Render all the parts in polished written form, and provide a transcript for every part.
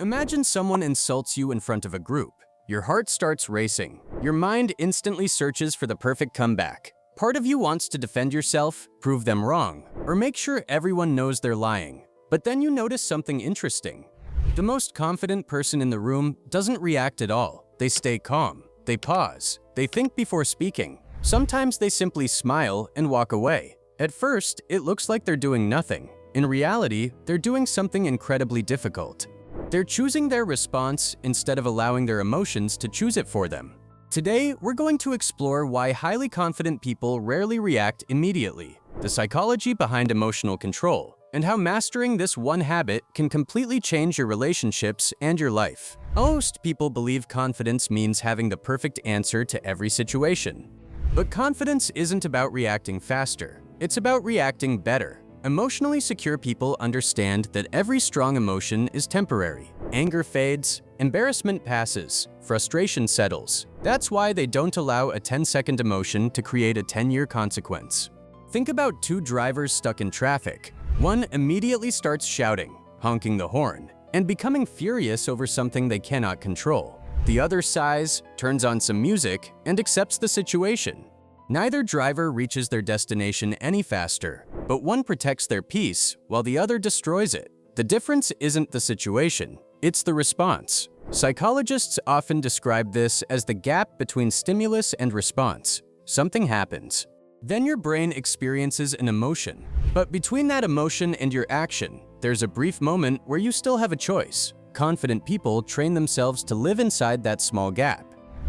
Imagine someone insults you in front of a group. Your heart starts racing. Your mind instantly searches for the perfect comeback. Part of you wants to defend yourself, prove them wrong, or make sure everyone knows they're lying. But then you notice something interesting. The most confident person in the room doesn't react at all. They stay calm. They pause. They think before speaking. Sometimes they simply smile and walk away. At first, it looks like they're doing nothing. In reality, they're doing something incredibly difficult. They're choosing their response instead of allowing their emotions to choose it for them. Today, we're going to explore why highly confident people rarely react immediately, the psychology behind emotional control, and how mastering this one habit can completely change your relationships and your life. Most people believe confidence means having the perfect answer to every situation. But confidence isn't about reacting faster. It's about reacting better. Emotionally secure people understand that every strong emotion is temporary. Anger fades, embarrassment passes, frustration settles. That's why they don't allow a 10-second emotion to create a 10-year consequence. Think about two drivers stuck in traffic. One immediately starts shouting, honking the horn, and becoming furious over something they cannot control. The other sighs, turns on some music, and accepts the situation. Neither driver reaches their destination any faster, but one protects their peace while the other destroys it. The difference isn't the situation, it's the response. Psychologists often describe this as the gap between stimulus and response. Something happens. Then your brain experiences an emotion. But between that emotion and your action, there's a brief moment where you still have a choice. Confident people train themselves to live inside that small gap.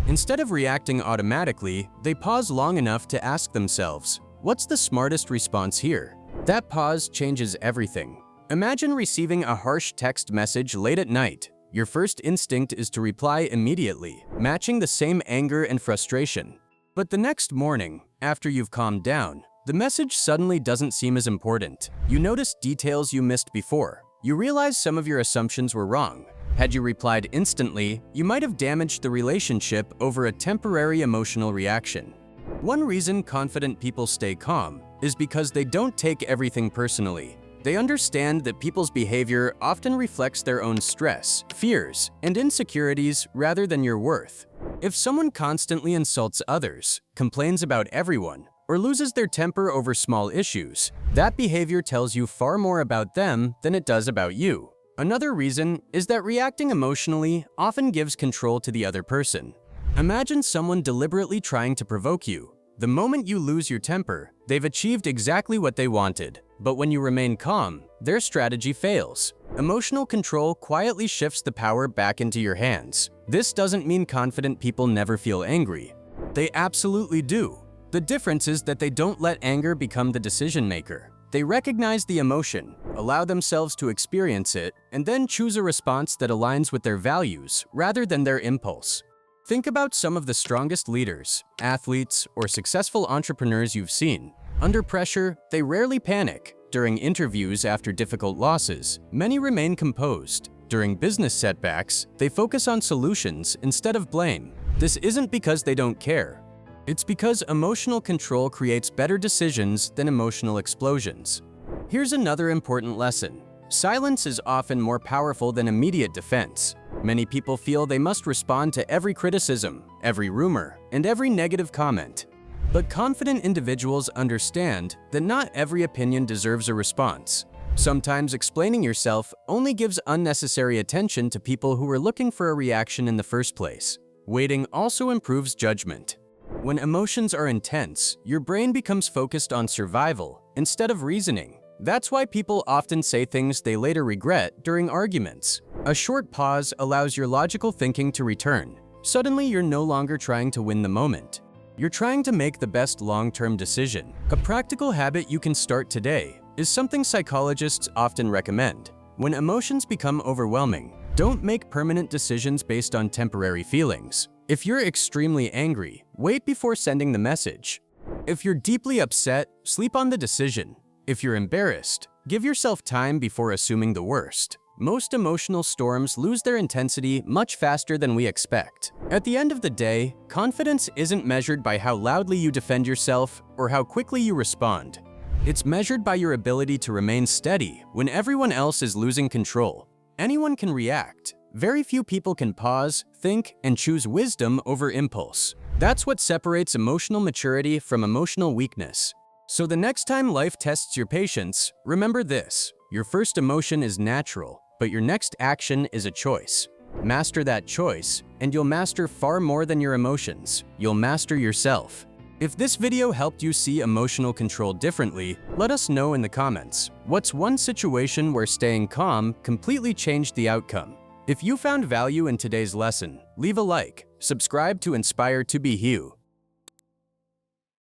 Instead of reacting automatically, they pause long enough to ask themselves, what's the smartest response here? That pause changes everything. Imagine receiving a harsh text message late at night. Your first instinct is to reply immediately, matching the same anger and frustration. But the next morning, after you've calmed down, the message suddenly doesn't seem as important. You notice details you missed before. You realize some of your assumptions were wrong. Had you replied instantly, you might have damaged the relationship over a temporary emotional reaction. One reason confident people stay calm is because they don't take everything personally. They understand that people's behavior often reflects their own stress, fears, and insecurities rather than your worth. If someone constantly insults others, complains about everyone, or loses their temper over small issues, that behavior tells you far more about them than it does about you. Another reason is that reacting emotionally often gives control to the other person. Imagine someone deliberately trying to provoke you. The moment you lose your temper, they've achieved exactly what they wanted. But when you remain calm, their strategy fails. Emotional control quietly shifts the power back into your hands. This doesn't mean confident people never feel angry. They absolutely do. The difference is that they don't let anger become the decision maker. They recognize the emotion, allow themselves to experience it, and then choose a response that aligns with their values rather than their impulse. Think about some of the strongest leaders, athletes, or successful entrepreneurs you've seen. Under pressure, they rarely panic. During interviews after difficult losses, many remain composed. During business setbacks, they focus on solutions instead of blame. This isn't because they don't care. It's because emotional control creates better decisions than emotional explosions. Here's another important lesson. Silence is often more powerful than immediate defense. Many people feel they must respond to every criticism, every rumor, and every negative comment. But confident individuals understand that not every opinion deserves a response. Sometimes explaining yourself only gives unnecessary attention to people who were looking for a reaction in the first place. Waiting also improves judgment. When emotions are intense, your brain becomes focused on survival instead of reasoning. That's why people often say things they later regret during arguments. A short pause allows your logical thinking to return. Suddenly, you're no longer trying to win the moment. You're trying to make the best long-term decision. A practical habit you can start today is something psychologists often recommend. When emotions become overwhelming, don't make permanent decisions based on temporary feelings. If you're extremely angry, wait before sending the message. If you're deeply upset, sleep on the decision. If you're embarrassed, give yourself time before assuming the worst. Most emotional storms lose their intensity much faster than we expect. At the end of the day, confidence isn't measured by how loudly you defend yourself or how quickly you respond. It's measured by your ability to remain steady when everyone else is losing control. Anyone can react. Very few people can pause, think, and choose wisdom over impulse. That's what separates emotional maturity from emotional weakness. So the next time life tests your patience, remember this: your first emotion is natural, but your next action is a choice. Master that choice, and you'll master far more than your emotions. You'll master yourself. If this video helped you see emotional control differently, let us know in the comments. What's one situation where staying calm completely changed the outcome? If you found value in today's lesson, leave a like, subscribe to Inspire to be Hugh,